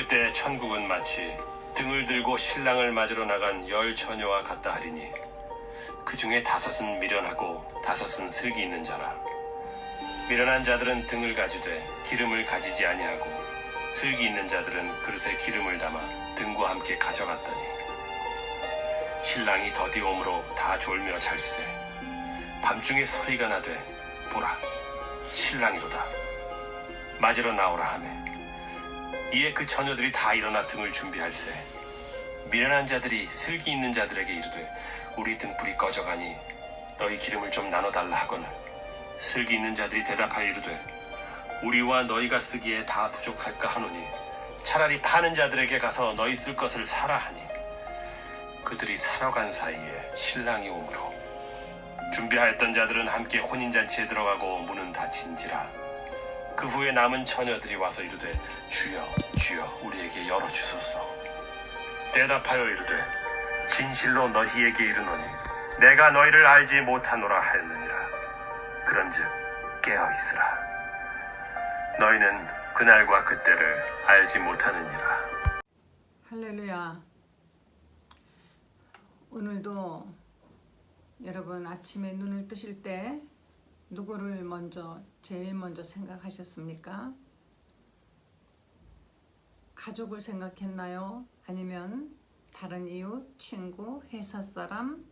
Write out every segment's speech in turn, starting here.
그때 천국은 마치 등을 들고 신랑을 맞으러 나간 10 처녀와 같다 하리니 그 중에 5은 미련하고 5은 슬기 있는 자라. 미련한 자들은 등을 가지되 기름을 가지지 아니하고 슬기 있는 자들은 그릇에 기름을 담아 등과 함께 가져갔더니 신랑이 더디옴으로 다 졸며 잘세. 밤중에 소리가 나되 보라 신랑이로다 맞으러 나오라 하매 이에 그 처녀들이 다 일어나 등을 준비할세. 미련한 자들이 슬기 있는 자들에게 이르되 우리 등불이 꺼져가니 너희 기름을 좀 나눠달라 하거늘 슬기 있는 자들이 대답하여 이르되 우리와 너희가 쓰기에 다 부족할까 하노니 차라리 파는 자들에게 가서 너희 쓸 것을 사라 하니 그들이 사러 간 사이에 신랑이 오므로 준비하였던 자들은 함께 혼인잔치에 들어가고 문은 닫힌지라. 그 후에 남은 처녀들이 와서 이르되 주여 주여 우리에게 열어주소서. 대답하여 이르되 진실로 너희에게 이르노니 내가 너희를 알지 못하노라 하였느니라. 그런즉 깨어있으라. 너희는 그날과 그때를 알지 못하느니라. 할렐루야. 오늘도 여러분 아침에 눈을 뜨실 때 누구를 제일 먼저 생각하셨습니까? 가족을 생각했나요? 아니면 다른 이웃, 친구, 회사 사람,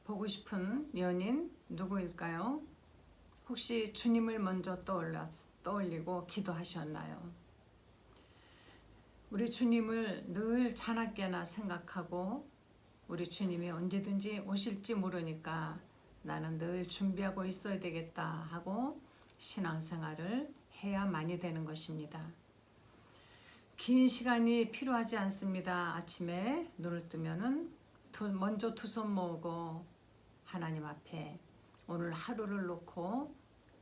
보고 싶은 연인 누구일까요? 혹시 주님을 먼저 떠올리고 기도하셨나요? 우리 주님을 늘 자나깨나 생각하고 우리 주님이 언제든지 오실지 모르니까 나는 늘 준비하고 있어야 되겠다 하고 신앙생활을 해야만이 되는 것입니다. 긴 시간이 필요하지 않습니다. 아침에 눈을 뜨면은 먼저 두 손 모으고 하나님 앞에 오늘 하루를 놓고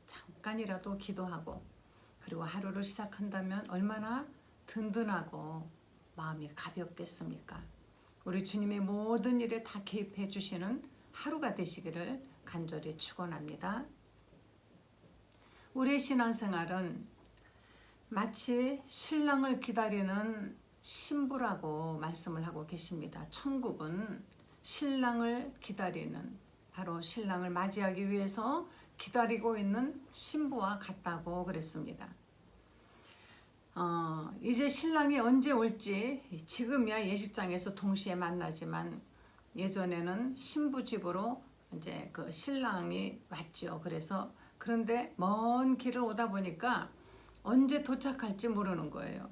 잠깐이라도 기도하고 그리고 하루를 시작한다면 얼마나 든든하고 마음이 가볍겠습니까? 우리 주님의 모든 일에 다 개입해 주시는 하루가 되시기를 간절히 축원합니다. 우리의 신앙생활은 마치 신랑을 기다리는 신부라고 말씀을 하고 계십니다. 천국은 신랑을 기다리는 바로 신랑을 맞이하기 위해서 기다리고 있는 신부와 같다고 그랬습니다. 이제 신랑이 언제 올지 지금이야 예식장에서 동시에 만나지만 예전에는 신부 집으로 이제 그 신랑이 왔죠. 그런데 먼 길을 오다 보니까 언제 도착할지 모르는 거예요.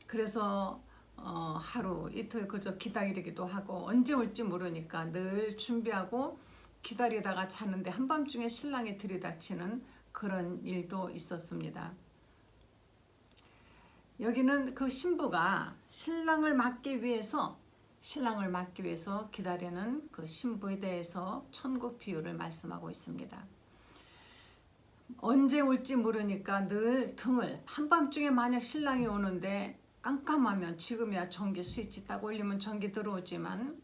그래서 하루 이틀 그저 기다리기도 하고 언제 올지 모르니까 늘 준비하고 기다리다가 자는데 한밤중에 신랑이 들이닥치는 그런 일도 있었습니다. 여기는 그 신부가 신랑을 맞기 위해서 기다리는 그 신부에 대해서 천국 비유를 말씀하고 있습니다. 언제 올지 모르니까 늘 등을 한밤중에 만약 신랑이 오는데 깜깜하면 지금이야 전기 스위치 딱 올리면 전기 들어오지만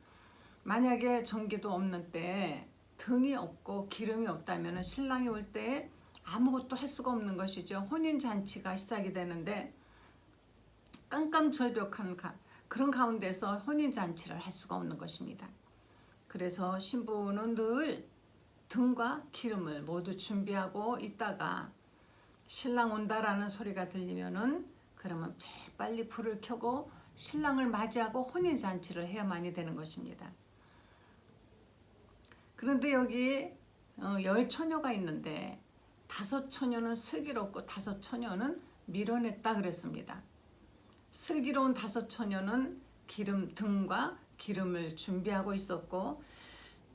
만약에 전기도 없는 때 등이 없고 기름이 없다면 신랑이 올 때 아무것도 할 수가 없는 것이죠. 혼인잔치가 시작이 되는데 깜깜절벽한 그런 가운데서 혼인잔치를 할 수가 없는 것입니다. 그래서 신부는 늘 등과 기름을 모두 준비하고 있다가 신랑 온다라는 소리가 들리면은 그러면 재빨리 불을 켜고 신랑을 맞이하고 혼인잔치를 해야만이 되는 것입니다. 그런데 여기 10 처녀가 있는데 5 처녀는 슬기롭고 5 처녀는 미련했다 그랬습니다. 슬기로운 5 처녀는 등과 기름을 준비하고 있었고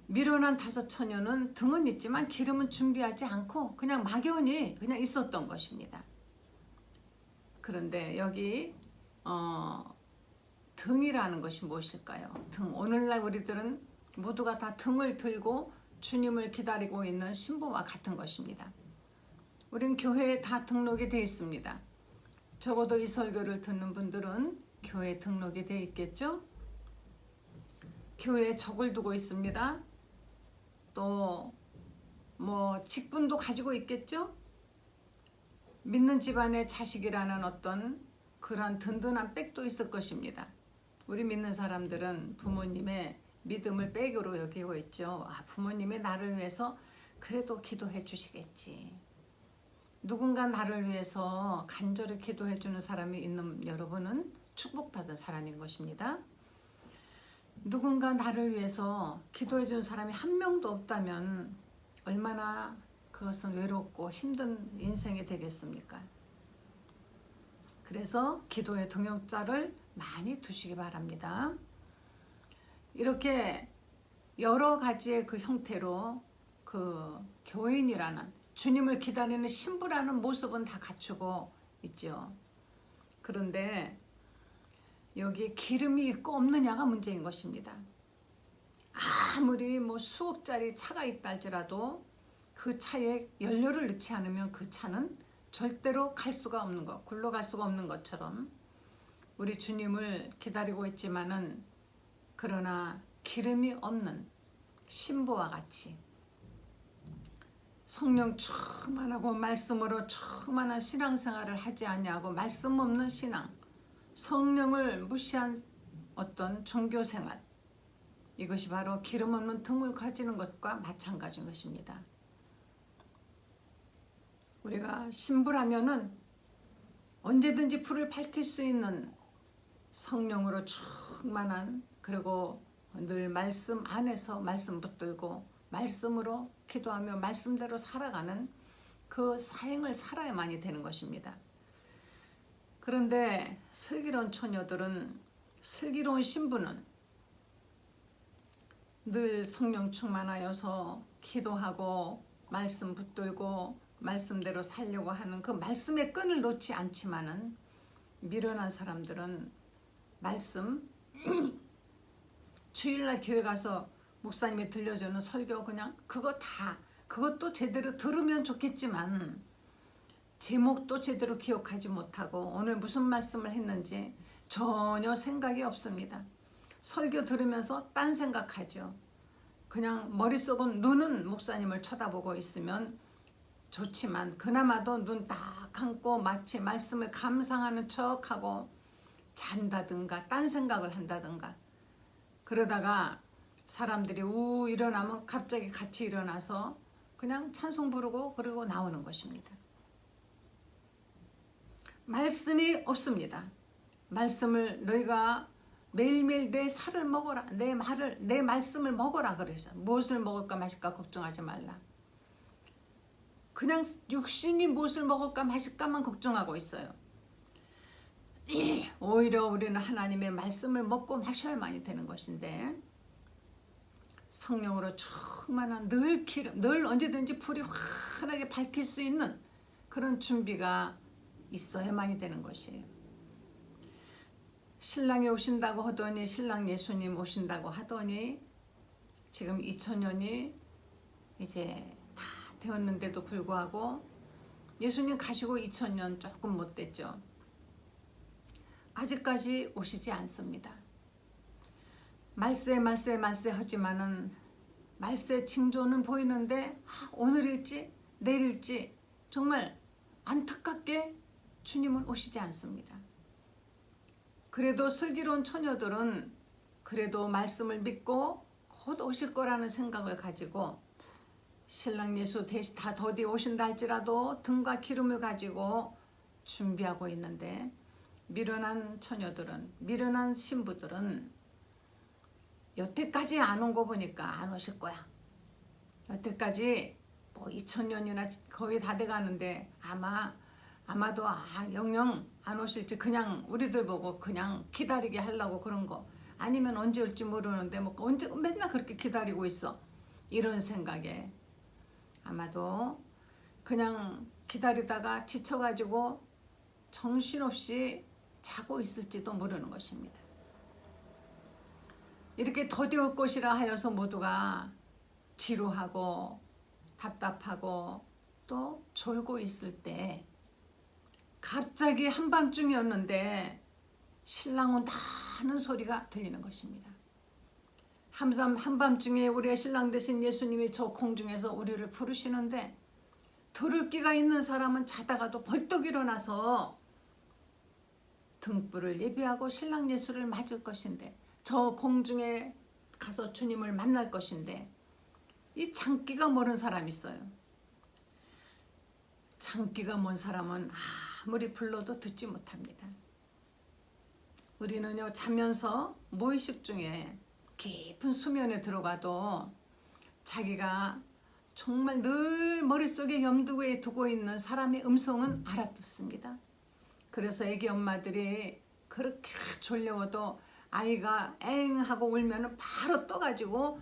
미련한 5 처녀는 등은 있지만 기름은 준비하지 않고 그냥 막연히 그냥 있었던 것입니다. 그런데 여기 등이라는 것이 무엇일까요? 등. 오늘날 우리들은 모두가 다 등을 들고 주님을 기다리고 있는 신부와 같은 것입니다. 우린 교회에 다 등록이 되어 있습니다. 적어도 이 설교를 듣는 분들은 교회에 등록이 되어 있겠죠? 교회에 적을 두고 있습니다. 또 직분도 가지고 있겠죠? 믿는 집안의 자식이라는 어떤 그러한 든든한 백도 있을 것입니다. 우리 믿는 사람들은 부모님의 믿음을 백으로 여기고 있죠. 부모님이 나를 위해서 그래도 기도해 주시겠지. 누군가 나를 위해서 간절히 기도해 주는 사람이 있는 여러분은 축복받은 사람인 것입니다. 누군가 나를 위해서 기도해 주는 사람이 한 명도 없다면 얼마나 그것은 외롭고 힘든 인생이 되겠습니까? 그래서 기도의 동역자를 많이 두시기 바랍니다. 이렇게 여러 가지의 그 형태로 그 교인이라는 주님을 기다리는 신부라는 모습은 다 갖추고 있죠. 그런데 여기 기름이 있고 없느냐가 문제인 것입니다. 아무리 뭐 수억짜리 차가 있다 할지라도 그 차에 연료를 넣지 않으면 그 차는 절대로 갈 수가 없는 것, 굴러갈 수가 없는 것처럼 우리 주님을 기다리고 있지만은 그러나 기름이 없는 신부와 같이 성령 충만하고 말씀으로 충만한 신앙생활을 하지 아니하고 말씀 없는 신앙, 성령을 무시한 어떤 종교생활, 이것이 바로 기름 없는 등을 가지는 것과 마찬가지인 것입니다. 우리가 신부라면은 언제든지 불을 밝힐 수 있는 성령으로 충만한, 그리고 늘 말씀 안에서 말씀 붙들고 말씀으로 기도하며 말씀대로 살아가는 그 사행을 살아야만이 되는 것입니다. 그런데 슬기로운 처녀들은, 슬기로운 신부는 늘 성령 충만하여서 기도하고 말씀 붙들고 말씀대로 살려고 하는 그 말씀의 끈을 놓지 않지만은, 미련한 사람들은 말씀 주일날 교회 가서 목사님이 들려주는 설교 그냥 그것도 제대로 들으면 좋겠지만 제목도 제대로 기억하지 못하고 오늘 무슨 말씀을 했는지 전혀 생각이 없습니다. 설교 들으면서 딴 생각하죠. 그냥 머릿속은, 눈은 목사님을 쳐다보고 있으면 좋지만 그나마도 눈 딱 감고 마치 말씀을 감상하는 척하고 잔다든가 딴 생각을 한다든가, 그러다가 사람들이 일어나면 갑자기 같이 일어나서 그냥 찬송 부르고 그러고 나오는 것입니다. 말씀이 없습니다. 말씀을 너희가 매일매일 내 살을 먹어라, 내 말씀을 먹어라 그러죠. 무엇을 먹을까 마실까 걱정하지 말라. 그냥 육신이 무엇을 먹을까 마실까만 걱정하고 있어요. 오히려 우리는 하나님의 말씀을 먹고 마셔야만이 되는 것인데, 성령으로 충만한 늘 언제든지 불이 환하게 밝힐 수 있는 그런 준비가 있어야만이 되는 것이에요. 신랑이 오신다고 하더니, 신랑 예수님 오신다고 하더니 지금 2000년이 이제 다 되었는데도 불구하고 예수님 가시고 2000년 조금 못 됐죠. 아직까지 오시지 않습니다. 말세 하지만은 말세 징조는 보이는데 오늘일지 내일일지 정말 안타깝게 주님은 오시지 않습니다. 그래도 슬기로운 처녀들은 그래도 말씀을 믿고 곧 오실 거라는 생각을 가지고 신랑 예수 다 더디 오신다 할지라도 등과 기름을 가지고 준비하고 있는데, 미련한 처녀들은, 미련한 신부들은 여태까지 안 온 거 보니까 안 오실 거야. 여태까지 뭐 2000년이나 거의 다 돼가는데 아마도 영영 안 오실지 그냥 우리들 보고 그냥 기다리게 하려고 그런 거, 아니면 언제 올지 모르는데 뭐 언제 맨날 그렇게 기다리고 있어, 이런 생각에 아마도 그냥 기다리다가 지쳐가지고 정신없이 자고 있을지도 모르는 것입니다. 이렇게 더디 올 것이라 하여서 모두가 지루하고 답답하고 또 졸고 있을 때 갑자기 한밤중이었는데 신랑 온다 하는 소리가 들리는 것입니다. 한밤중에 우리의 신랑 되신 예수님이 저 공중에서 우리를 부르시는데, 들을 끼가 있는 사람은 자다가도 벌떡 일어나서 등불을 예비하고 신랑 예수를 맞을 것인데 저 공중에 가서 주님을 만날 것인데 이 장기가 멀은 사람이 있어요. 장기가 먼 사람은 아무리 불러도 듣지 못합니다. 우리는요 자면서 무의식 중에 깊은 수면에 들어가도 자기가 정말 늘 머릿속에 염두에 두고 있는 사람의 음성은 알아듣습니다. 그래서 애기 엄마들이 그렇게 졸려워도 아이가 엥 하고 울면 바로 떠가지고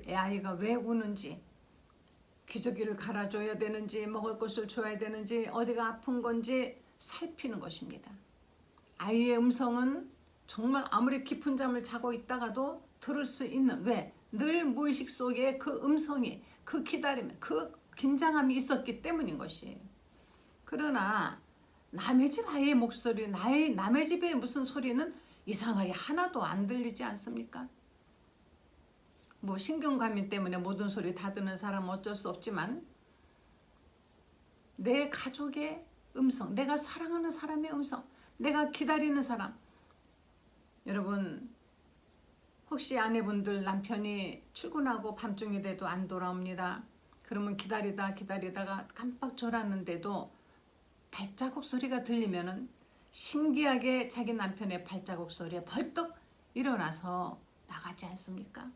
아이가 왜 우는지, 기저귀를 갈아줘야 되는지, 먹을 것을 줘야 되는지, 어디가 아픈 건지 살피는 것입니다. 아이의 음성은 정말 아무리 깊은 잠을 자고 있다가도 들을 수 있는, 왜? 늘 무의식 속에 그 음성이, 그 기다림, 그 긴장함이 있었기 때문인 것이에요. 그러나 남의 집 아이의 목소리, 남의 집의 무슨 소리는 이상하게 하나도 안 들리지 않습니까? 뭐 신경과민 때문에 모든 소리 다 듣는 사람은 어쩔 수 없지만 내 가족의 음성, 내가 사랑하는 사람의 음성, 내가 기다리는 사람. 여러분 혹시 아내분들 남편이 출근하고 밤중이 돼도 안 돌아옵니다. 그러면 기다리다가 깜빡 졸았는데도 발자국 소리가 들리면은 신기하게 자기 남편의 발자국 소리에 벌떡 일어나서 나가지 않습니까?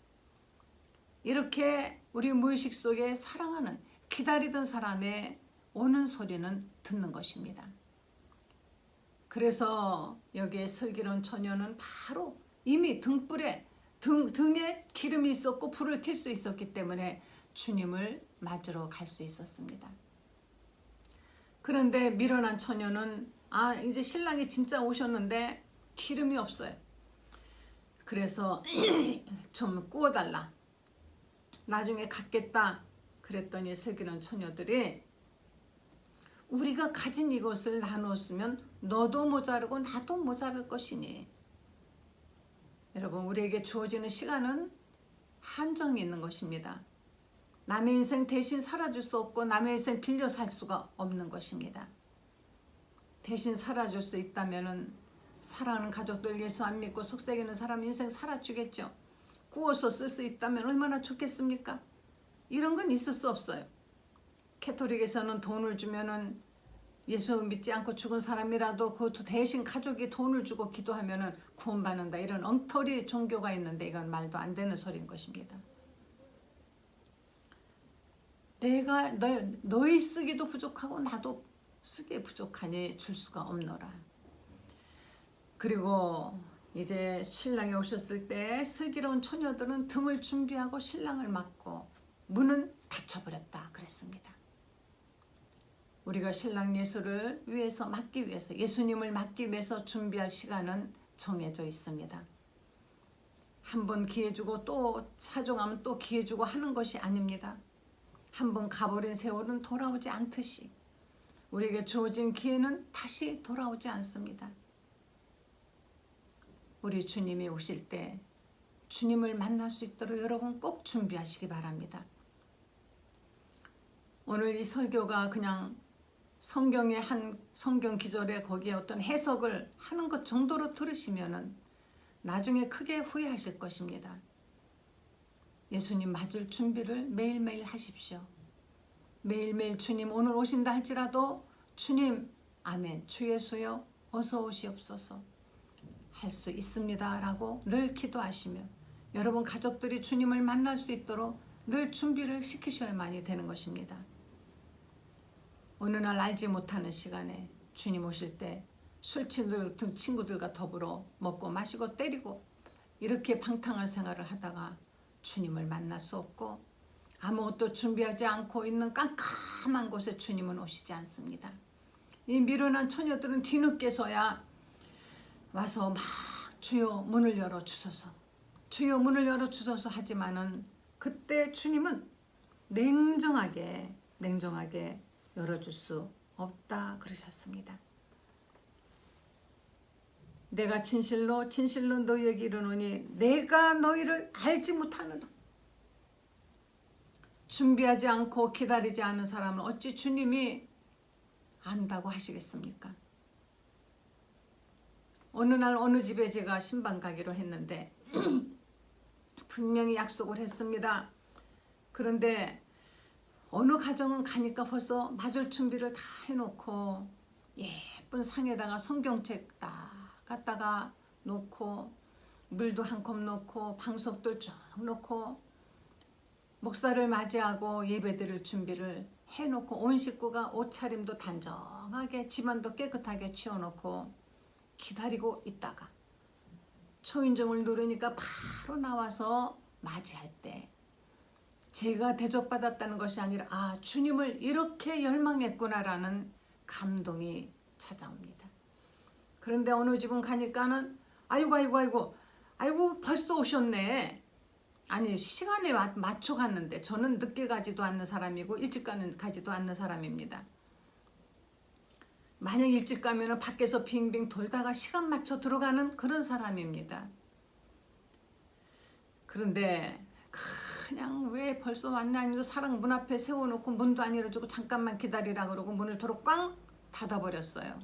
이렇게 우리 무의식 속에 사랑하는 기다리던 사람의 오는 소리는 듣는 것입니다. 그래서 여기에 슬기로운 처녀는 바로 이미 등에 기름이 있었고 불을 켤 수 있었기 때문에 주님을 맞으러 갈 수 있었습니다. 그런데 미련한 처녀는 이제 신랑이 진짜 오셨는데 기름이 없어요. 그래서 좀 구워달라. 나중에 갖겠다. 그랬더니 슬기로운 처녀들이 우리가 가진 이것을 나눴으면 너도 모자르고 나도 모자랄 것이니. 여러분 우리에게 주어지는 시간은 한정이 있는 것입니다. 남의 인생 대신 살아줄 수 없고 남의 인생 빌려 살 수가 없는 것입니다. 대신 살아줄 수 있다면 사랑하는 가족들 예수 안 믿고 속삭이는 사람 인생 살아주겠죠. 구워서 쓸 수 있다면 얼마나 좋겠습니까? 이런 건 있을 수 없어요. 캐토릭에서는 돈을 주면은 예수 믿지 않고 죽은 사람이라도 그 대신 가족이 돈을 주고 기도하면은 구원받는다. 이런 엉터리 종교가 있는데 이건 말도 안 되는 소리인 것입니다. 내가 너희 쓰기도 부족하고 나도 쓰기에 부족하니 줄 수가 없노라. 그리고 이제 신랑이 오셨을 때 슬기로운 처녀들은 등을 준비하고 신랑을 맞고 문은 닫혀버렸다 그랬습니다. 우리가 신랑 예수를 맞기 위해서 예수님을 맞기 위해서 준비할 시간은 정해져 있습니다. 한 번 기회 주고 또 사정하면 또 기회 주고 하는 것이 아닙니다. 한 번 가버린 세월은 돌아오지 않듯이 우리에게 주어진 기회는 다시 돌아오지 않습니다. 우리 주님이 오실 때 주님을 만날 수 있도록 여러분 꼭 준비하시기 바랍니다. 오늘 이 설교가 그냥 성경의 한 성경 기절에 거기에 어떤 해석을 하는 것 정도로 들으시면은 나중에 크게 후회하실 것입니다. 예수님 맞을 준비를 매일매일 하십시오. 매일매일 주님 오늘 오신다 할지라도 주님 아멘 주 예수여 어서 오시옵소서 할 수 있습니다 라고 늘 기도하시며 여러분 가족들이 주님을 만날 수 있도록 늘 준비를 시키셔야만이 되는 것입니다. 어느 날 알지 못하는 시간에 주님 오실 때 술 취한 친구들과 더불어 먹고 마시고 때리고 이렇게 방탕한 생활을 하다가 주님을 만날 수 없고 아무것도 준비하지 않고 있는 깜깜한 곳에 주님은 오시지 않습니다. 이 미련한 처녀들은 뒤늦게서야 와서 막 주여 문을 열어주소서 주여 문을 열어주소서 하지만은 그때 주님은 냉정하게 열어줄 수 없다 그러셨습니다. 내가 진실로 너희에게 이르노니 내가 너희를 알지 못하느라. 준비하지 않고 기다리지 않은 사람은 어찌 주님이 안다고 하시겠습니까? 어느 날 어느 집에 제가 신방 가기로 했는데 분명히 약속을 했습니다. 그런데 어느 가정은 가니까 벌써 맞을 준비를 다 해놓고 예쁜 상에다가 성경책 딱 갖다가 놓고 물도 한 컵 놓고 방석들 쭉 놓고 목사를 맞이하고 예배드릴 준비를 해놓고 온 식구가 옷차림도 단정하게 집안도 깨끗하게 치워놓고 기다리고 있다가 초인종을 누르니까 바로 나와서 맞이할 때 제가 대접받았다는 것이 아니라 아 주님을 이렇게 열망했구나라는 감동이 찾아옵니다. 그런데 어느 집은 가니까는 아이고 벌써 오셨네. 아니 시간에 맞춰 갔는데 저는 늦게 가지도 않는 사람이고 일찍 가지도 않는 사람입니다. 만약 일찍 가면 밖에서 빙빙 돌다가 시간 맞춰 들어가는 그런 사람입니다. 그런데 그냥 왜 벌써 왔냐 아니면 사랑 문 앞에 세워놓고 문도 안 열어주고 잠깐만 기다리라 그러고 문을 도로 꽝 닫아버렸어요.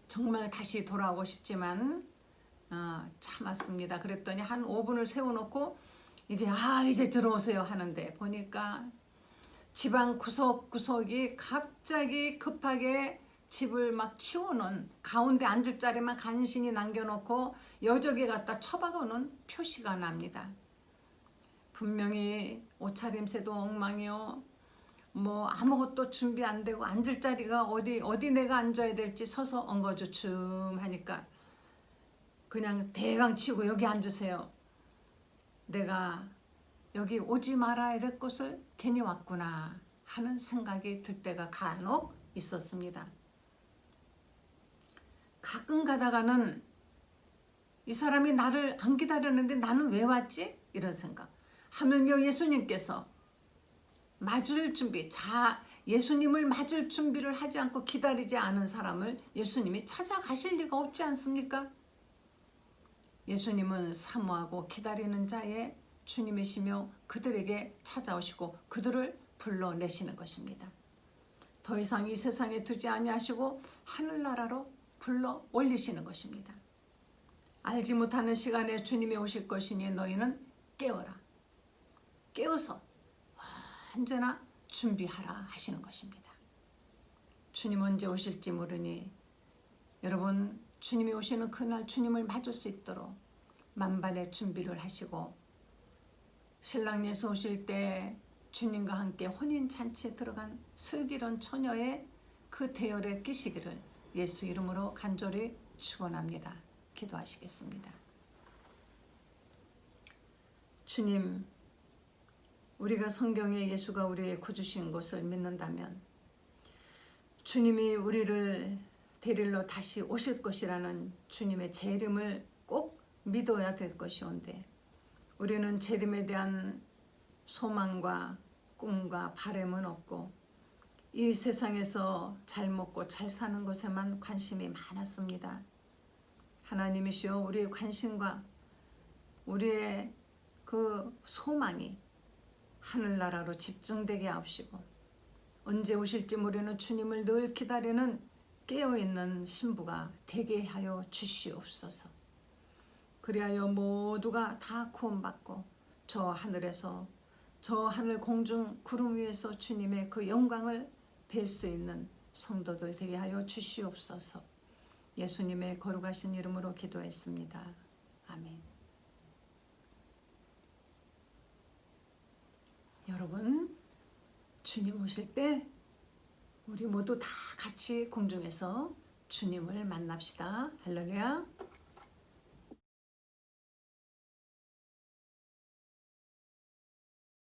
정말 다시 돌아오고 싶지만 참았습니다. 그랬더니 한 5분을 세워놓고 이제 들어오세요 하는데 보니까 집안 구석구석이 갑자기 급하게 집을 막 치워놓은 가운데 앉을 자리만 간신히 남겨놓고 여적에 갖다 처박아놓은 표시가 납니다. 분명히 옷차림새도 엉망이요. 뭐 아무것도 준비 안 되고 앉을 자리가 어디 내가 앉아야 될지 서서 엉거주춤 하니까 그냥 대강 치우고 여기 앉으세요. 내가 여기 오지 말아야 될 곳을 괜히 왔구나 하는 생각이 들 때가 간혹 있었습니다. 가끔 가다가는 이 사람이 나를 안 기다렸는데 나는 왜 왔지? 이런 생각. 하물며 예수님께서 예수님을 맞을 준비를 하지 않고 기다리지 않은 사람을 예수님이 찾아가실 리가 없지 않습니까? 예수님은 사모하고 기다리는 자의 주님이시며 그들에게 찾아오시고 그들을 불러내시는 것입니다. 더 이상 이 세상에 두지 아니하시고 하늘나라로 불러 올리시는 것입니다. 알지 못하는 시간에 주님이 오실 것이니 너희는 깨어라. 깨어서 언제나 준비하라 하시는 것입니다. 주님 언제 오실지 모르니 여러분 주님이 오시는 그날 주님을 맞을 수 있도록 만반의 준비를 하시고 신랑 예수 오실 때 주님과 함께 혼인잔치에 들어간 슬기로운 처녀의 그 대열에 끼시기를 예수 이름으로 간절히 축원합니다. 기도하시겠습니다. 주님, 우리가 성경에 예수가 우리의 구주신 것을 믿는다면 주님이 우리를 데리러 다시 오실 것이라는 주님의 재림을 꼭 믿어야 될 것이온데 우리는 재림에 대한 소망과 꿈과 바람은 없고 이 세상에서 잘 먹고 잘 사는 것에만 관심이 많았습니다. 하나님이시여 우리의 관심과 우리의 그 소망이 하늘나라로 집중되게 하옵시고 언제 오실지 모르는 주님을 늘 기다리는 깨어있는 신부가 되게 하여 주시옵소서. 그리하여 모두가 다 구원받고 저 하늘에서 저 하늘 공중 구름 위에서 주님의 그 영광을 뵐 수 있는 성도들 되게 하여 주시옵소서. 예수님의 거룩하신 이름으로 기도했습니다. 아멘. 여러분, 주님 오실 때 우리 모두 다 같이 공중에서 주님을 만납시다. 할렐루야.